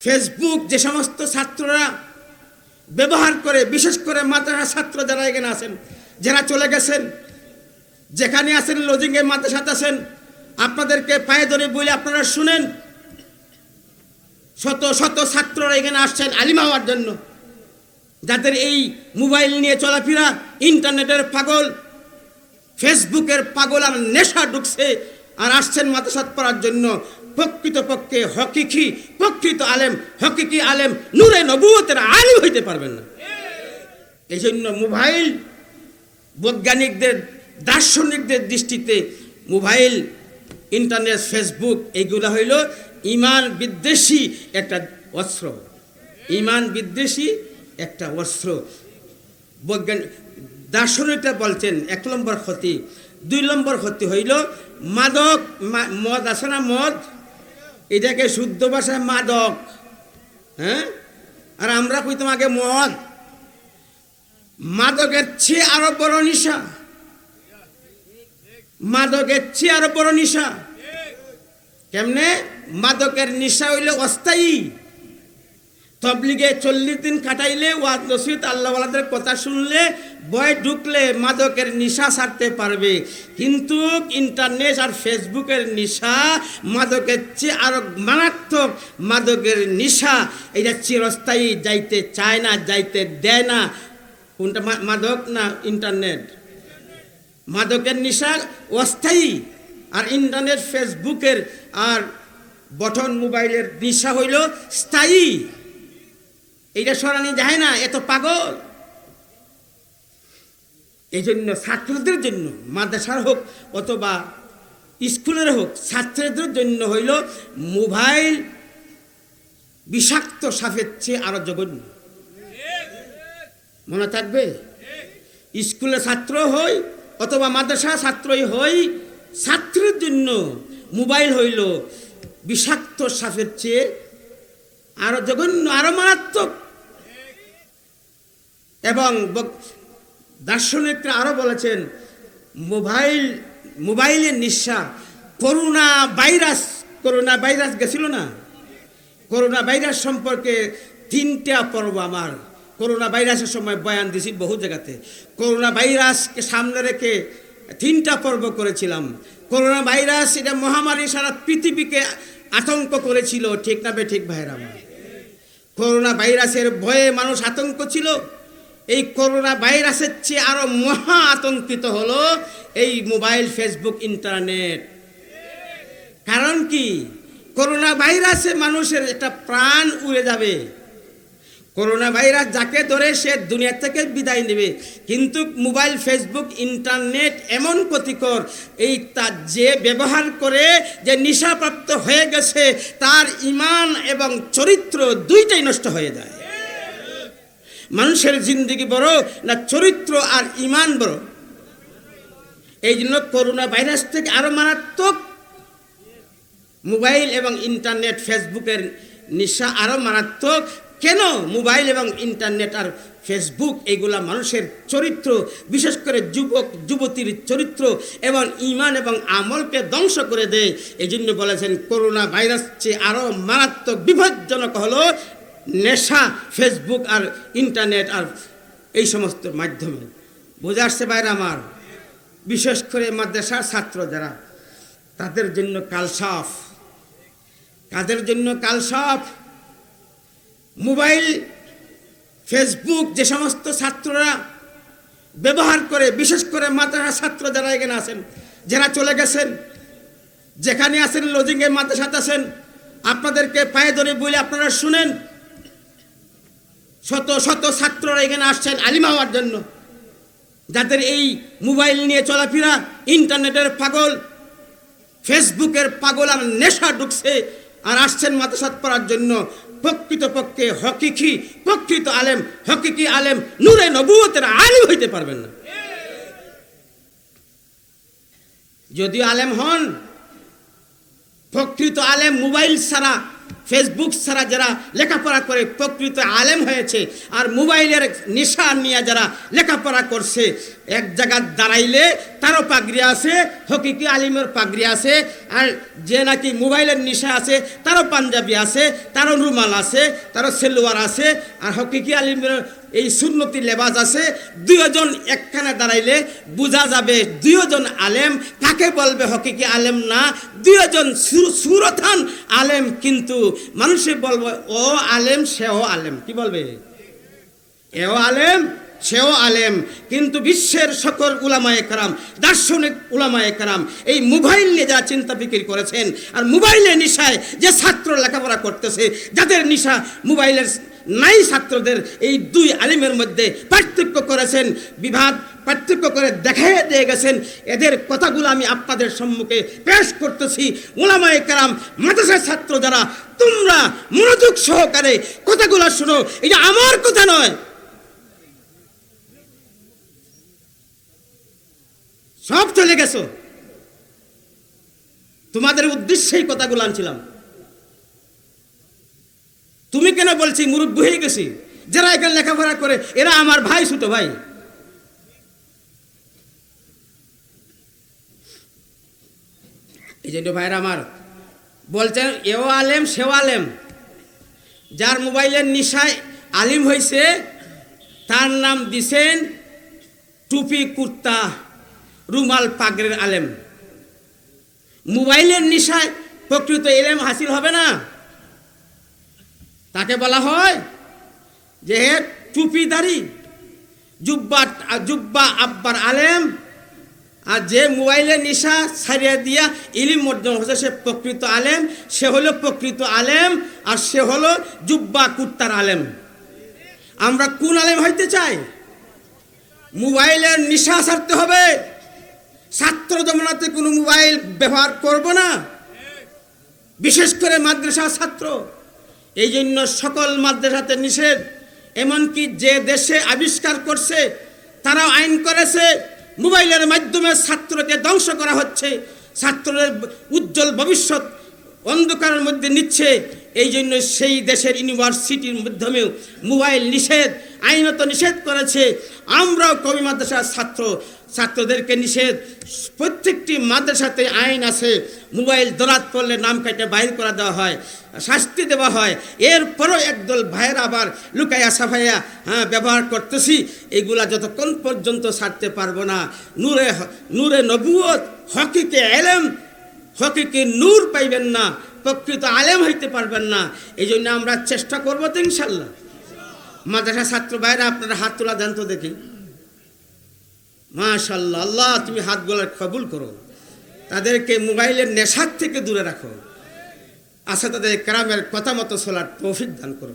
Facebook যে সমস্ত ছাত্ররা ব্যবহার করে, বিশেষ করে মাদ্রাসা ছাত্র যারা এখানে আছেন, যারা চলে গেছেন, যেখানে আছেন লজিংয়ে মাদ্রাসাতে আছেন, আপনাদেরকে পায়ে ধরে বলে আপনারা শুনেন, শত শত ছাত্ররা এখানে আসছেন আলিম হওয়ার জন্য, যাদের এই মোবাইল নিয়ে চলাফেরা, ইন্টারনেটের পাগল, ফেসবুকের পাগল আর নেশা ঢুকছে, আর আসছেন মাদ্রাসাত পড়ার জন্য। প্রকৃতপক্ষে প্রকৃত আলেম, হকিকি আলেম, নূরে নবুয়তের আলিম হইতে পারবেন না। এই জন্য মোবাইল বৈজ্ঞানিকদের, দার্শনিকদের দৃষ্টিতে মোবাইল, ইন্টারনেট, ফেসবুক এগুলো হইল ঈমান বিদ্বেষী একটা অস্ত্র। ঈমান বিদ্বেষী একটা অস্ত্র। বৈজ্ঞানিক দার্শনিকরা বলছেন 1 নম্বর ক্ষতি। 2 নম্বর ক্ষতি হইল মাদক, মদ আছে না, মদ, এটাকে শুদ্ধ ভাষায় মাদক, হ্যাঁ, আর আমরা কইতাম আগে মদ। মাদকের চেয়ে আরো বড় নিশা, মাদকের চেয়ে আরো বড় নিশা। কেমনে? মাদকের নিশা হইলে অস্থায়ী। তবলিগে 40 দিন কাটাইলে, ওয়াজ নসিহত আল্লাহওয়ালাদের কথা শুনলে, বয় ঢুকলে মাদকের নিশা ছাড়তে পারবে। কিন্তু ইন্টারনেট আর ফেসবুকের নিশা মাদকের চেয়ে আরো মারাত্মক। মাদকের নিশা এটা চিরস্থায়ী, যাইতে চায় না, যাইতে দেয় না। কোনটা মাদক না ইন্টারনেট? মাদকের নিশা অস্থায়ী, আর ইন্টারনেট, ফেসবুকের আর বটন মোবাইলের নিশা হইল স্থায়ী। এইটা সরানি যায় না, এত পাগল। এই জন্য ছাত্রদের জন্য, মাদ্রাসার হোক অথবা স্কুলের হোক, ছাত্রদের জন্য হইল মোবাইল বিষাক্ত সাপের চেয়ে আরো জঘন্য। মনে থাকবে, স্কুলে ছাত্র হই অথবা মাদ্রাসা ছাত্রই হই, ছাত্রের জন্য মোবাইল হইল বিষাক্ত সাপের চেয়ে আরো জঘন্য, আরো মারাত্মক। এবং দার্শনিকরা আরো বলেছেন মোবাইলের নিশা। করোনা ভাইরাস গেছিল না? করোনা ভাইরাস সম্পর্কে 3টা পর্ব আমার করোনা ভাইরাসের সময় বয়ান দিয়েছি বহু জায়গাতে। করোনা ভাইরাসকে সামনে রেখে 3টা পর্ব করেছিলাম। করোনা ভাইরাস এটা মহামারী, সারা পৃথিবীকে আতঙ্ক করেছিল, ঠিক না বে ঠিক ভাইরা? করোনা ভাইরাসের ভয়ে মানুষ আতঙ্ক ছিল। এই করোনা ভাইরাসের চেয়ে আরো মহা আতঙ্কিত হলো এই মোবাইল, ফেসবুক, ইন্টারনেট। কারণ কি? করোনা ভাইরাসে মানুষের একটা প্রাণ উড়ে যাবে। করোনা ভাইরাস যাকে ধরে সে দুনিয়া থেকে বিদায় নেবে। কিন্তু মোবাইল, ফেসবুক, ইন্টারনেট এমন ক্ষতিকর, এই তার যে ব্যবহার করে, যে নিশাপ্রাপ্ত হয়ে গেছে, তার ঈমান এবং চরিত্র দুইটাই নষ্ট হয়ে যায়। মানুষের জিন্দেগি বড় না চরিত্র আর ঈমান বড়? এই জন্য করোনা ভাইরাস থেকে আরো মারাত্মক মোবাইল এবং ইন্টারনেট, ফেসবুকের নিশা আরো মারাত্মক। কেন? মোবাইল এবং ইন্টারনেট আর ফেসবুক এগুলা মানুষের চরিত্র, বিশেষ করে যুবক যুবতীর চরিত্র এবং ঈমান এবং আমলকে ধ্বংস করে দেয়। এই জন্য বলেছেন করোনা ভাইরাস চেয়ে আরো মারাত্মক, বিপজ্জনক হলো নেশা, ফেসবুক আর ইন্টারনেট আর এই সমস্ত মাধ্যমে। বোঝা আসছে বাইরে আমার? বিশেষ করে মাদ্রাসার ছাত্র যারা, তাদের জন্য কাল সাফ, কাদের জন্য কাল সাফ। মোবাইল, ফেসবুক যে সমস্ত ছাত্ররা ব্যবহার করে, বিশেষ করে মাদ্রাসা ছাত্র যারা এখানে আছেন, যারা চলে গেছেন, যেখানে আছেন লজিংয়ে মাদ্রাসাতে আছেন, আপনাদেরকে পায়ে ধরে বলে আপনারা শুনেন, শত শত ছাত্ররা এখানে আসছেন আলিম হওয়ার জন্য, যাদের এই মোবাইল নিয়ে চলাফেরা, ইন্টারনেটের পাগল, ফেসবুকের পাগল আর নেশা ঢুকছে, আর আসছেন মাদ্রাসাত পড়ার জন্য। প্রকৃতপক্ষে প্রকৃত আলেম, হকিকি আলেম, নূরে নবুয়তের আলিম হইতে পারবেন না। যদিও আলেম হন, প্রকৃত আলেম মোবাইল ছাড়া ফেসবুক ছাড়া যারা লেখাপড়া করে প্রকৃত আলেম হয়েছে, আর মোবাইলের নেশা নিয়ে যারা লেখাপড়া করছে, এক জায়গায় দাঁড়াইলে তারও পাগড়ি আছে, হকিকি আলিমের পাগড়ি আছে, আর যে নাকি মোবাইলের নেশা আছে তারও পাঞ্জাবি আছে, তারও রুমাল আছে, তারও সেলোয়ার আছে, আর হকিকি আলিমের এই সুন্নতি লেবাস আছে। দুইজন একখানে দাঁড়াইলে বোঝা যাবে দুইজন আলেম। কাকে বলবে হকিকি আলেম না? দুইজন সুরথান আলেম, কিন্তু মানুষে বলবে ও আলেম সেও আলেম। কি বলবে? এও আলেম সেও আলেম। কিন্তু বিশ্বের সকল উলামায়ে কেরাম, দার্শনিক উলামায়ে কেরাম এই মোবাইল নিয়ে যারা চিন্তা ফিকির করেছেন, আর মোবাইলের নেশায় যে ছাত্র লেখাপড়া করতেছে, যাদের নেশা মোবাইলের নাই, ছাত্রদের এই দুই আলিমের মধ্যে পার্থক্য করেছেন, বিভাগ পার্থক্য করে দেখাই দিয়ে গেছেন। এদের কথাগুলো আমি আপনাদের সম্মুখে পেশ করতেছি। উলামায়ে কেরাম, মাদ্রাসার ছাত্র যারা, তোমরা মনোযোগ সহকারে কথাগুলো শুনো। এটা আমার কথা নয়, সব চলে গেছো, তোমাদের উদ্দেশ্যেই কথাগুলো আনছিলাম। তুমি কেন বলছি মুরব্বী হয়ে গেছি? যারা এখানে লেখাপড়া করে এরা আমার ভাই, ছোট ভাই। এই জন্য ভাইরা আমার বলছেন এও আলেম সেও আলেম। যার মোবাইলের নেশায় আলিম হয়েছে তার নাম দিছেন টুপি কুর্তা রুমাল পাগড়ির আলেম। মোবাইলের নেশায় প্রকৃত ইলম হাসিল হবে না। তাকে বলা হয় যে টুপিদারি জুব্বা আব্বার আলেম। আর যে মোবাইলের নেশা ছাড়িয়ে দিয়া ইলিম অর্জন হচ্ছে সে প্রকৃত আলেম, সে হলো প্রকৃত আলেম, আর সে হলো জুব্বা কুর্তার আলেম। আমরা কোন আলেম হইতে চাই? মোবাইলের নেশা ছাড়তে হবে। ছাত্র জমানাতে কোনো মোবাইল ব্যবহার করব না, বিশেষ করে মাদ্রাসার ছাত্র। এই জন্য সকল মাদ্রাসাতে নিষেধ। এমনকি যে দেশে আবিষ্কার করছে তারাও আইন করেছে, মোবাইলের মাধ্যমে ছাত্রকে ধ্বংস করা হচ্ছে, ছাত্রদের উজ্জ্বল ভবিষ্যৎ অন্ধকারের মধ্যে নিচ্ছে। এই জন্য সেই দেশের ইউনিভার্সিটির মাধ্যমেও মোবাইল নিষেধ, আইনত নিষেধ করেছে। আমরাও কওমি মাদ্রাসার ছাত্রদেরকে নিষেধ। প্রত্যেকটি মাদ্রাসাতে আইন আছে, মোবাইল ধরাত পড়লে নাম কাটে বাইর করে দেওয়া হয়, শাস্তি দেওয়া হয়। এরপরও একদল ভাইয়েরা আবার লুকাইয়া সাফাইয়া ব্যবহার করতেছি। এইগুলা যতক্ষণ পর্যন্ত ছাড়তে পারবো না, নূরে নবুয়ত হকিকে এলেম, হকিকে নূর পাইবেন না, প্রকৃত আলেম হইতে পারবেন না। এই জন্য আমরা চেষ্টা করবো তো ইনশাল্লাহ। মাদ্রাসা ছাত্র ভাইরা আপনারা হাত তোলা দেন তো দেখি। মাশাআল্লাহ, আল্লাহ তুমি হাতগুলো কবুল করো। তাদেরকে মোবাইলের নেশার থেকে দূরে রাখো। আচ্ছা, তাদের কেরামের কথা মতো চলার তৌফিক দান করো।